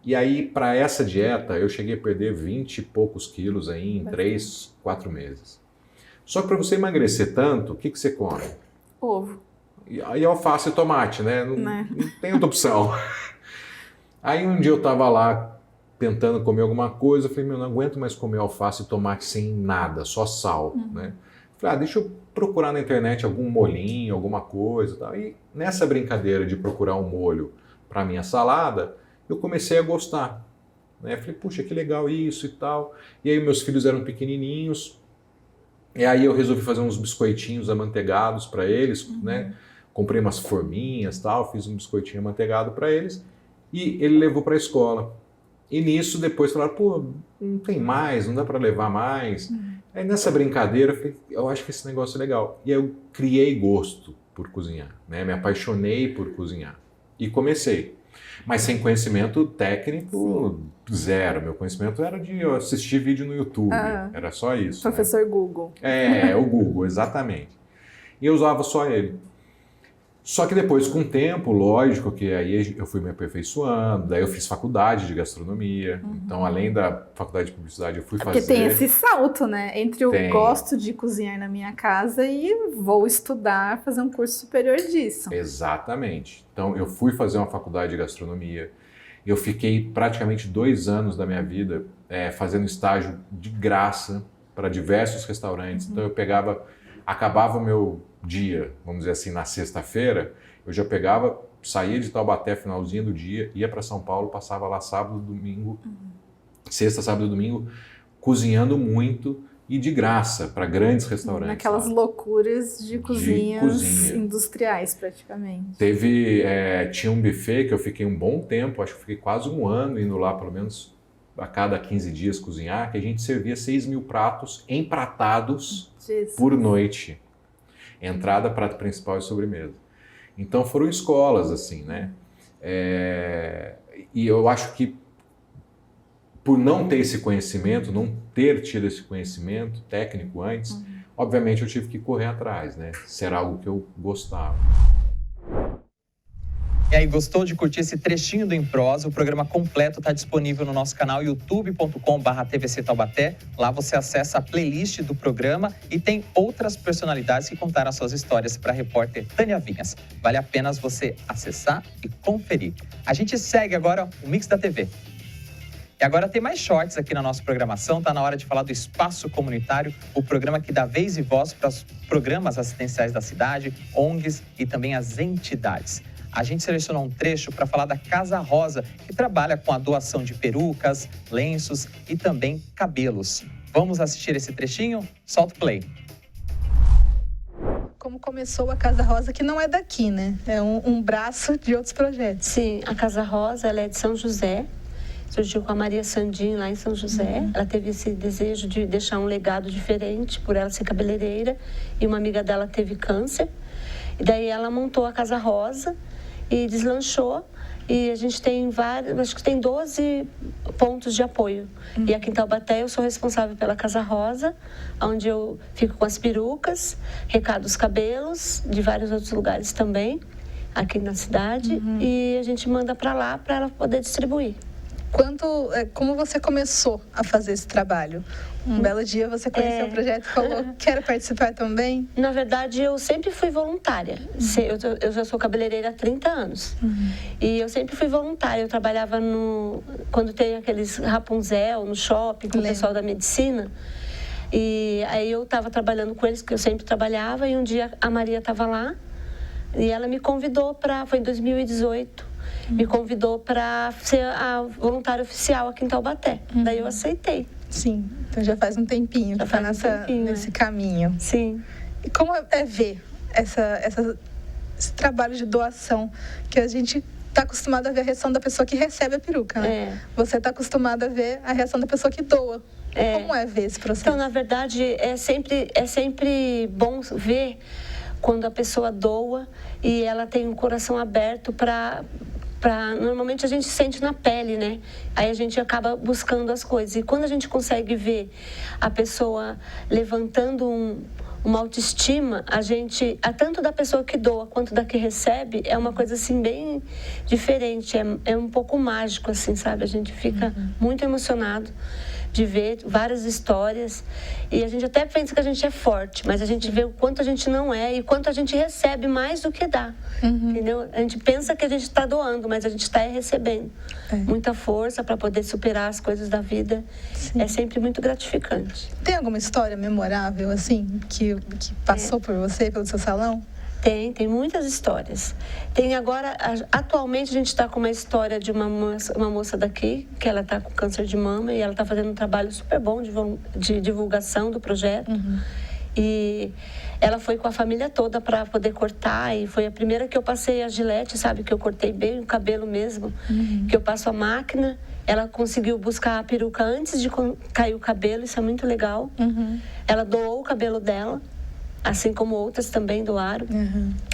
E aí, para essa dieta, eu cheguei a perder 20 e poucos quilos aí em 3, 4 meses. Só que para você emagrecer tanto, o que você come? Ovo. E alface e tomate, né? Não tem outra opção. Aí um dia eu tava lá tentando comer alguma coisa, eu falei, não aguento mais comer alface e tomate sem nada, só sal, né? Falei, deixa eu procurar na internet algum molhinho, alguma coisa e tal. E nessa brincadeira de procurar um molho para minha salada, eu comecei a gostar, né? Falei, puxa, que legal isso e tal. E aí meus filhos eram pequenininhos, e aí eu resolvi fazer uns biscoitinhos amanteigados para eles, né? Comprei umas forminhas, tal, fiz um biscoitinho amanteigado para eles e ele levou para a escola. E nisso depois falaram, pô, não tem mais, não dá para levar mais. Aí nessa brincadeira eu falei, eu acho que esse negócio é legal. E aí eu criei gosto por cozinhar, né? Me apaixonei por cozinhar e comecei. Mas sem conhecimento técnico, zero. Meu conhecimento era de assistir vídeo no YouTube, era só isso. Professor Google. O Google, exatamente. E eu usava só ele. Só que depois, com o tempo, lógico que aí eu fui me aperfeiçoando, daí eu fiz faculdade de gastronomia, então além da faculdade de publicidade eu fui fazer... Porque tem esse salto, né? Entre eu gosto de cozinhar na minha casa e vou estudar, fazer um curso superior disso. Exatamente. Então eu fui fazer uma faculdade de gastronomia, eu fiquei praticamente 2 anos da minha vida fazendo estágio de graça para diversos restaurantes, então eu acabava o meu dia, vamos dizer assim, na sexta-feira, eu já saía de Taubaté finalzinho do dia, ia para São Paulo, passava lá sábado, domingo, sexta, sábado e domingo, cozinhando muito e de graça para grandes restaurantes. Naquelas loucuras de cozinhas industriais, praticamente. Tinha um buffet que eu fiquei um bom tempo, acho que fiquei quase 1 ano indo lá, pelo menos a cada 15 dias cozinhar, que a gente servia 6.000 pratos empratados por noite. Entrada, prato principal e sobremesa. Então foram escolas, assim, né? E eu acho que por não ter esse conhecimento, não ter tido esse conhecimento técnico antes, obviamente eu tive que correr atrás, né? Se era algo que eu gostava. E aí, gostou de curtir esse trechinho do Em Prosa? O programa completo está disponível no nosso canal youtube.com/TVC Taubaté. Lá você acessa a playlist do programa e tem outras personalidades que contaram suas histórias para a repórter Tânia Vinhas. Vale a pena você acessar e conferir. A gente segue agora o Mix da TV. E agora tem mais shorts aqui na nossa programação. Está na hora de falar do Espaço Comunitário, o programa que dá vez e voz para os programas assistenciais da cidade, ONGs e também as entidades. A gente selecionou um trecho para falar da Casa Rosa, que trabalha com a doação de perucas, lenços e também cabelos. Vamos assistir esse trechinho? Solta o play. Como começou a Casa Rosa, que não é daqui, né? É um braço de outros projetos. Sim, a Casa Rosa, ela é de São José. Surgiu com a Maria Sandim lá em São José. Ela teve esse desejo de deixar um legado diferente por ela ser cabeleireira. E uma amiga dela teve câncer. E daí ela montou a Casa Rosa e deslanchou, e a gente tem acho que tem 12 pontos de apoio. E aqui em Taubaté eu sou responsável pela Casa Rosa, onde eu fico com as perucas, recado os cabelos, de vários outros lugares também, aqui na cidade, e a gente manda para lá para ela poder distribuir. Como você começou a fazer esse trabalho? Um belo dia você conheceu o projeto e falou, quero participar também? Na verdade, eu sempre fui voluntária. Eu já sou cabeleireira há 30 anos. E eu sempre fui voluntária. Eu trabalhava quando tem aqueles Rapunzel no shopping, com o pessoal da medicina. E aí eu estava trabalhando com eles, que eu sempre trabalhava, e um dia a Maria estava lá, e ela me convidou foi em 2018, me convidou para ser a voluntária oficial aqui em Taubaté. Daí eu aceitei. Sim, então já faz um tempinho que está nesse caminho. Sim. E como é ver esse trabalho de doação, que a gente está acostumado a ver a reação da pessoa que recebe a peruca, né? Você está acostumado a ver a reação da pessoa que doa. Como é ver esse processo? Então, na verdade, é sempre bom ver quando a pessoa doa e ela tem um coração aberto normalmente a gente sente na pele, né? Aí a gente acaba buscando as coisas. E quando a gente consegue ver a pessoa levantando uma autoestima, tanto da pessoa que doa quanto da que recebe, é uma coisa assim bem diferente, é um pouco mágico, assim, sabe? A gente fica muito emocionado de ver várias histórias, e a gente até pensa que a gente é forte, mas a gente vê o quanto a gente não é e quanto a gente recebe mais do que dá, entendeu? A gente pensa que a gente está doando, mas a gente está recebendo muita força para poder superar as coisas da vida. Sim. É sempre muito gratificante. Tem alguma história memorável, assim, que passou por você, pelo seu salão? Tem muitas histórias. Atualmente a gente está com uma história de uma moça daqui, que ela está com câncer de mama e ela está fazendo um trabalho super bom de divulgação do projeto. E ela foi com a família toda para poder cortar, e foi a primeira que eu passei a gilete, sabe, que eu cortei bem o cabelo mesmo, que eu passo a máquina. Ela conseguiu buscar a peruca antes de cair o cabelo, isso é muito legal. Ela doou o cabelo dela. assim como outras também doaram.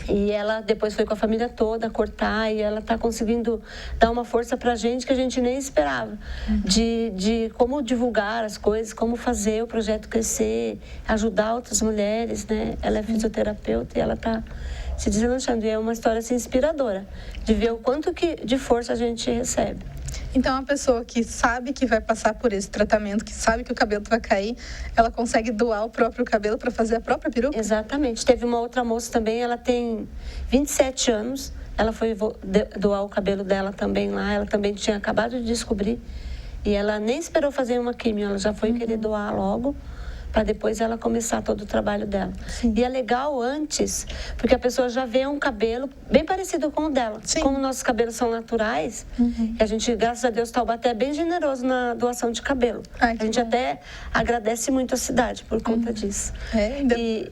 E ela depois foi com a família toda cortar, e ela está conseguindo dar uma força para a gente que a gente nem esperava, de como divulgar as coisas, como fazer o projeto crescer, ajudar outras mulheres, né? Ela é fisioterapeuta e ela está se deslanchando. E é uma história assim, inspiradora, de ver o quanto de força a gente recebe. Então, a pessoa que sabe que vai passar por esse tratamento, que sabe que o cabelo vai cair, ela consegue doar o próprio cabelo para fazer a própria peruca? Exatamente. Teve uma outra moça também, ela tem 27 anos, ela foi doar o cabelo dela também lá, ela também tinha acabado de descobrir, e ela nem esperou fazer uma quimio, ela já foi querer doar logo, para depois ela começar todo o trabalho dela. Sim. E é legal antes, porque a pessoa já vê um cabelo bem parecido com o dela. Sim. Como nossos cabelos são naturais, e a gente, graças a Deus, Taubaté é bem generoso na doação de cabelo. A gente até agradece muito a cidade por conta disso.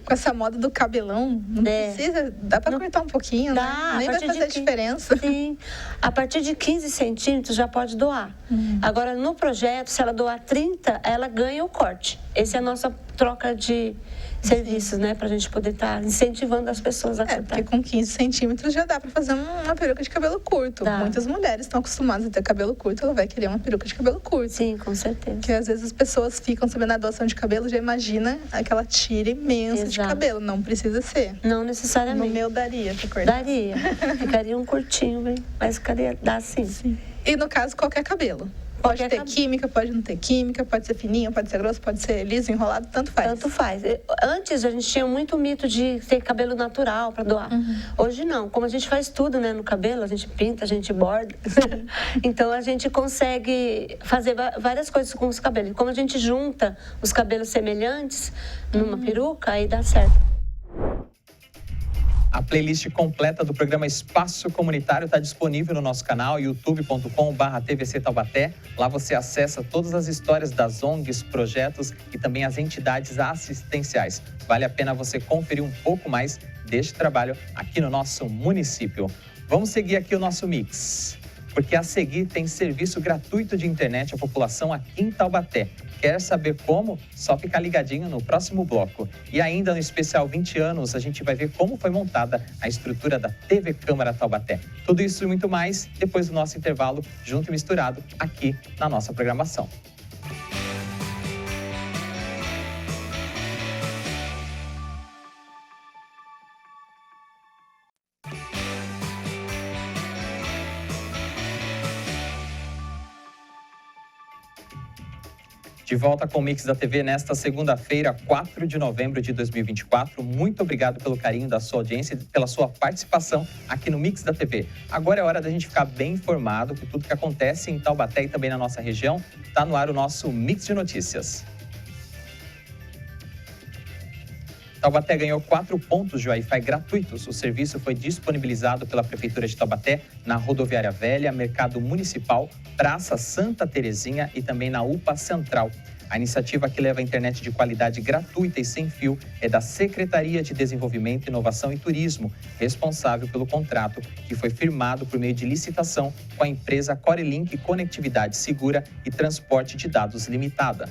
Com essa moda do cabelão, não precisa, dá para cortar um pouquinho, né? Nem vai fazer diferença. Sim, a partir de 15 centímetros já pode doar. Agora, no projeto, se ela doar 30, ela ganha o corte. Essa é a nossa troca de serviços, né? Pra gente poder estar incentivando as pessoas a cortar. Porque com 15 centímetros já dá pra fazer uma peruca de cabelo curto. Dá. Muitas mulheres estão acostumadas a ter cabelo curto, ela vai querer uma peruca de cabelo curto. Sim, com certeza. Porque às vezes as pessoas ficam sabendo a doação de cabelo, já imagina aquela tira imensa de cabelo. Não precisa ser. Não necessariamente. No meu daria pra cortar. Daria. Ficaria um curtinho, bem. Mas ficaria, dá sim. E no caso, qualquer cabelo. Pode ter química, pode não ter química, pode ser fininho, pode ser grosso, pode ser liso, enrolado, tanto faz. Tanto faz. Antes a gente tinha muito mito de ter cabelo natural para doar. Hoje não. Como a gente faz tudo, né, no cabelo, a gente pinta, a gente borda. Então a gente consegue fazer várias coisas com os cabelos. Como a gente junta os cabelos semelhantes numa peruca, aí dá certo. A playlist completa do programa Espaço Comunitário está disponível no nosso canal youtube.com/TVC Taubaté. Lá você acessa todas as histórias das ONGs, projetos e também as entidades assistenciais. Vale a pena você conferir um pouco mais deste trabalho aqui no nosso município. Vamos seguir aqui o nosso mix, porque a seguir tem serviço gratuito de internet à população aqui em Taubaté. Quer saber como? Só ficar ligadinho no próximo bloco. E ainda no especial 20 anos, a gente vai ver como foi montada a estrutura da TV Câmara Taubaté. Tudo isso e muito mais depois do nosso intervalo, junto e misturado, aqui na nossa programação. De volta com o Mix da TV nesta segunda-feira, 4 de novembro de 2024. Muito obrigado pelo carinho da sua audiência e pela sua participação aqui no Mix da TV. Agora é hora da gente ficar bem informado com tudo que acontece em Taubaté e também na nossa região. Está no ar o nosso Mix de Notícias. Taubaté ganhou 4 pontos de Wi-Fi gratuitos. O serviço foi disponibilizado pela Prefeitura de Taubaté na Rodoviária Velha, Mercado Municipal, Praça Santa Terezinha e também na UPA Central. A iniciativa que leva a internet de qualidade gratuita e sem fio é da Secretaria de Desenvolvimento, Inovação e Turismo, responsável pelo contrato que foi firmado por meio de licitação com a empresa Corelink Conectividade Segura e Transporte de Dados Limitada.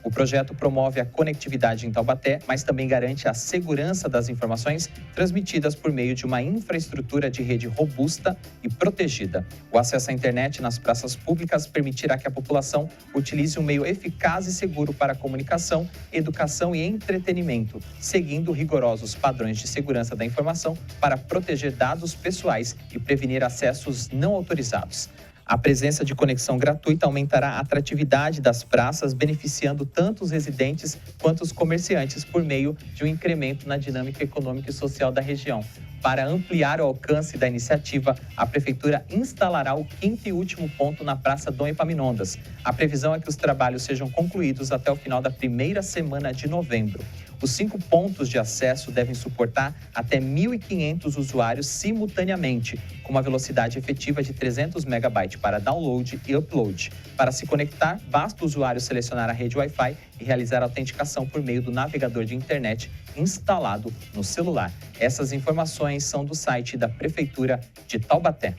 O projeto promove a conectividade em Taubaté, mas também garante a segurança das informações transmitidas por meio de uma infraestrutura de rede robusta e protegida. O acesso à internet nas praças públicas permitirá que a população utilize um meio eficaz e seguro para comunicação, educação e entretenimento, seguindo rigorosos padrões de segurança da informação para proteger dados pessoais e prevenir acessos não autorizados. A presença de conexão gratuita aumentará a atratividade das praças, beneficiando tanto os residentes quanto os comerciantes por meio de um incremento na dinâmica econômica e social da região. Para ampliar o alcance da iniciativa, a Prefeitura instalará o 5º e último ponto na Praça Dom Epaminondas. A previsão é que os trabalhos sejam concluídos até o final da primeira semana de novembro. Os 5 pontos de acesso devem suportar até 1.500 usuários simultaneamente, com uma velocidade efetiva de 300 MB para download e upload. Para se conectar, basta o usuário selecionar a rede Wi-Fi e realizar a autenticação por meio do navegador de internet instalado no celular. Essas informações são do site da Prefeitura de Taubaté.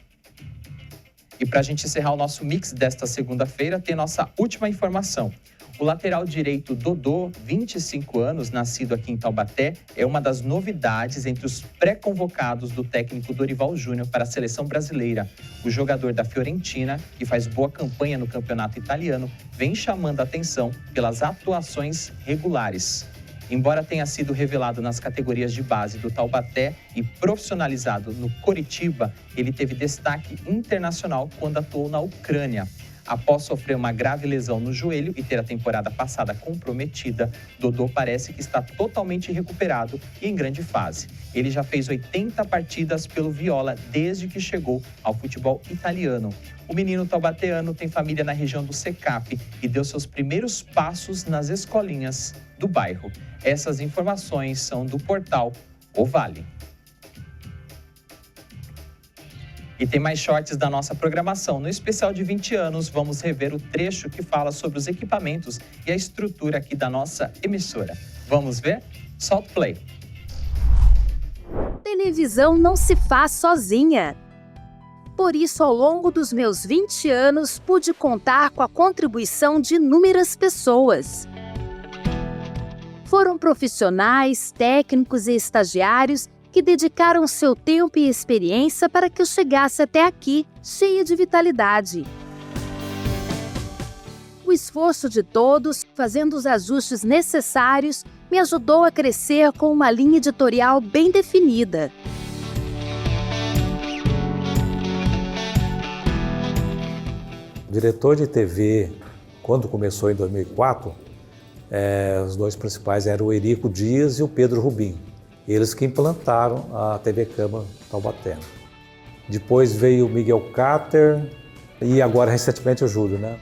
E para a gente encerrar o nosso mix desta segunda-feira, tem nossa última informação. O lateral direito Dodô, 25 anos, nascido aqui em Taubaté, é uma das novidades entre os pré-convocados do técnico Dorival Júnior para a seleção brasileira. O jogador da Fiorentina, que faz boa campanha no campeonato italiano, vem chamando a atenção pelas atuações regulares. Embora tenha sido revelado nas categorias de base do Taubaté e profissionalizado no Coritiba, ele teve destaque internacional quando atuou na Ucrânia. Após sofrer uma grave lesão no joelho e ter a temporada passada comprometida, Dodô parece que está totalmente recuperado e em grande fase. Ele já fez 80 partidas pelo Viola desde que chegou ao futebol italiano. O menino taubateano tem família na região do Secap e deu seus primeiros passos nas escolinhas do bairro. Essas informações são do portal O Vale. E tem mais shorts da nossa programação. No especial de 20 anos, vamos rever o trecho que fala sobre os equipamentos e a estrutura aqui da nossa emissora. Vamos ver? Solta o play. Televisão não se faz sozinha. Por isso, ao longo dos meus 20 anos, pude contar com a contribuição de inúmeras pessoas. Foram profissionais, técnicos e estagiários que dedicaram seu tempo e experiência para que eu chegasse até aqui, cheia de vitalidade. O esforço de todos, fazendo os ajustes necessários, me ajudou a crescer com uma linha editorial bem definida. O diretor de TV, quando começou em 2004, os dois principais eram o Erico Dias e o Pedro Rubim. Eles que implantaram a TV Câmara Taubaté. Depois veio o Miguel Cáter e agora recentemente o Júlio, né?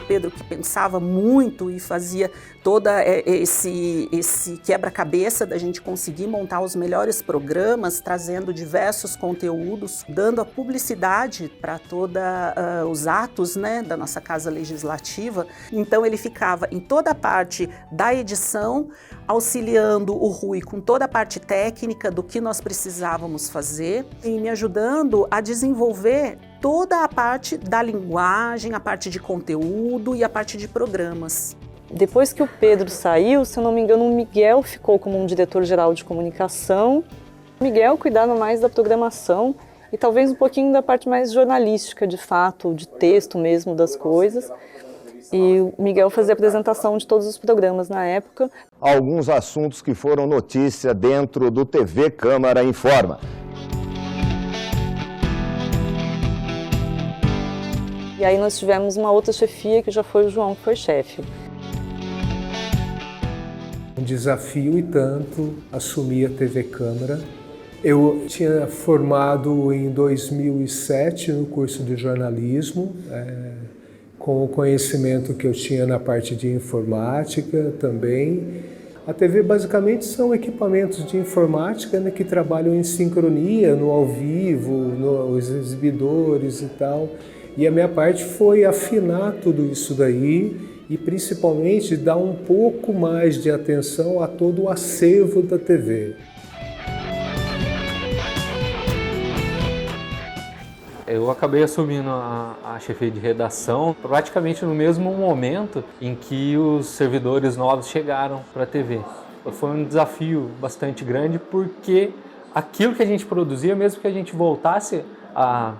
Pedro, que pensava muito e fazia toda esse quebra-cabeça da gente conseguir montar os melhores programas, trazendo diversos conteúdos, dando a publicidade para todos os atos, né, da nossa Casa Legislativa. Então ele ficava em toda a parte da edição, auxiliando o Rui com toda a parte técnica do que nós precisávamos fazer e me ajudando a desenvolver toda a parte da linguagem, a parte de conteúdo e a parte de programas. Depois que o Pedro saiu, se eu não me engano, o Miguel ficou como um diretor-geral de comunicação. O Miguel cuidava mais da programação e talvez um pouquinho da parte mais jornalística, de fato, de texto mesmo das coisas. E o Miguel fazia a apresentação de todos os programas na época. Alguns assuntos que foram notícia dentro do TV Câmara Informa. E aí nós tivemos uma outra chefia, que já foi o João, que foi chefe. Um desafio e tanto assumir a TV Câmara. Eu tinha formado em 2007 no curso de jornalismo, com o conhecimento que eu tinha na parte de informática também. A TV basicamente são equipamentos de informática, né, que trabalham em sincronia, no ao vivo, nos exibidores e tal. E a minha parte foi afinar tudo isso daí e principalmente dar um pouco mais de atenção a todo o acervo da TV. Eu acabei assumindo a chefia de redação praticamente no mesmo momento em que os servidores novos chegaram para a TV. Foi um desafio bastante grande porque aquilo que a gente produzia, mesmo que a gente voltasse a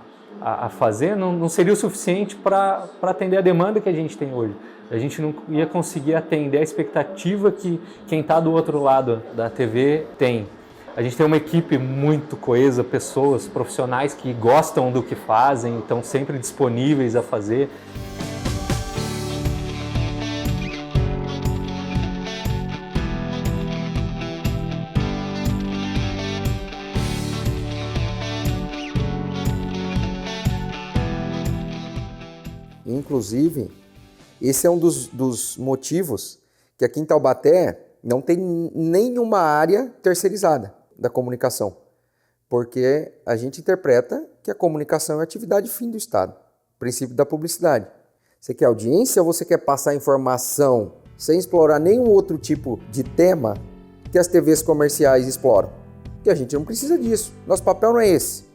fazer, não seria o suficiente para atender a demanda que a gente tem hoje. A gente não ia conseguir atender a expectativa que quem está do outro lado da TV tem. A gente tem uma equipe muito coesa, pessoas, profissionais que gostam do que fazem, estão sempre disponíveis a fazer. Inclusive, esse é um dos motivos que aqui em Taubaté não tem nenhuma área terceirizada da comunicação, porque a gente interpreta que a comunicação é atividade fim do Estado, princípio da publicidade. Você quer audiência ou você quer passar informação sem explorar nenhum outro tipo de tema que as TVs comerciais exploram? Porque a gente não precisa disso, nosso papel não é esse.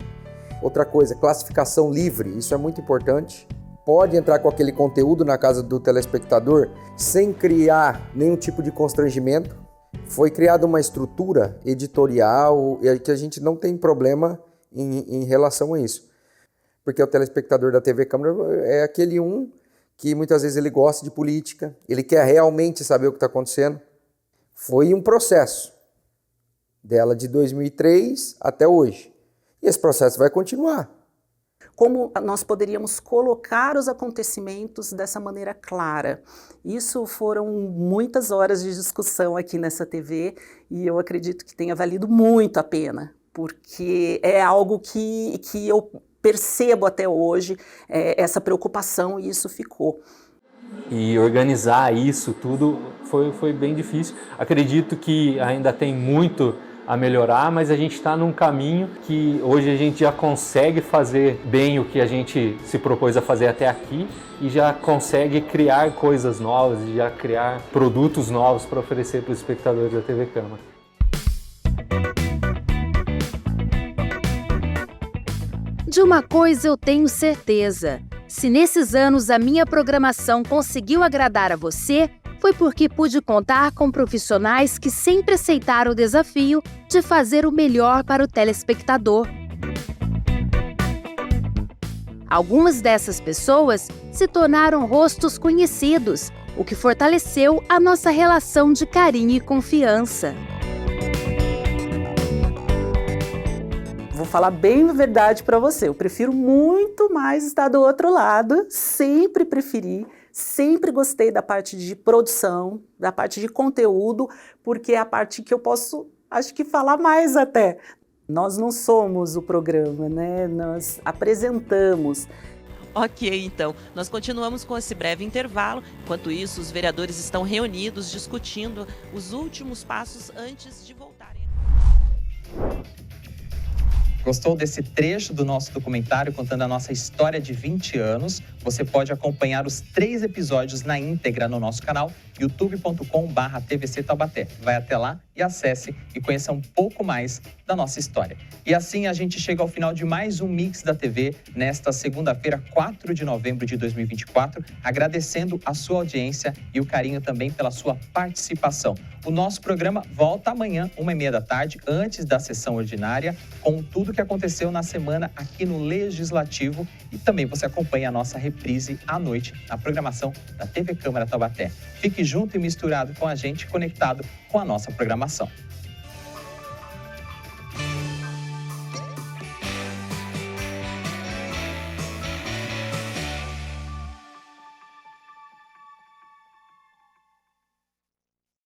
Outra coisa, classificação livre, isso é muito importante. pode entrar com aquele conteúdo na casa do telespectador sem criar nenhum tipo de constrangimento. Foi criada uma estrutura editorial que a gente não tem problema em relação a isso. Porque o telespectador da TV Câmara é aquele que muitas vezes ele gosta de política, ele quer realmente saber o que está acontecendo. Foi um processo dela de 2003 até hoje. E esse processo vai continuar. Como nós poderíamos colocar os acontecimentos dessa maneira clara. Isso foram muitas horas de discussão aqui nessa TV e eu acredito que tenha valido muito a pena, porque é algo que eu percebo até hoje, essa preocupação, e isso ficou. E organizar isso tudo foi bem difícil. Acredito que ainda tem muito a melhorar, mas a gente está num caminho que hoje a gente já consegue fazer bem o que a gente se propôs a fazer até aqui e já consegue criar coisas novas, e já criar produtos novos para oferecer para os espectadores da TV Câmara. De uma coisa eu tenho certeza: se nesses anos a minha programação conseguiu agradar a você, foi porque pude contar com profissionais que sempre aceitaram o desafio de fazer o melhor para o telespectador. Algumas dessas pessoas se tornaram rostos conhecidos, o que fortaleceu a nossa relação de carinho e confiança. Vou falar bem a verdade para você, eu prefiro muito mais estar do outro lado, sempre preferi, sempre gostei da parte de produção, da parte de conteúdo, porque é a parte que eu posso, acho que, falar mais até. Nós não somos o programa, né? Nós apresentamos. Ok, então, nós continuamos com esse breve intervalo. Enquanto isso, os vereadores estão reunidos discutindo os últimos passos antes de voltarem. Gostou desse trecho do nosso documentário contando a nossa história de 20 anos? Você pode acompanhar os 3 episódios na íntegra no nosso canal youtube.com/TVC Taubaté. Vai até lá e acesse e conheça um pouco mais da nossa história. E assim a gente chega ao final de mais um Mix da TV nesta segunda-feira, 4 de novembro de 2024, agradecendo a sua audiência e o carinho também pela sua participação. O nosso programa volta amanhã, 1h30 da tarde, antes da sessão ordinária, com tudo que aconteceu na semana aqui no Legislativo, e também você acompanha a nossa reprise à noite na programação da TV Câmara Taubaté. Fique junto e misturado com a gente, conectado com a nossa programação.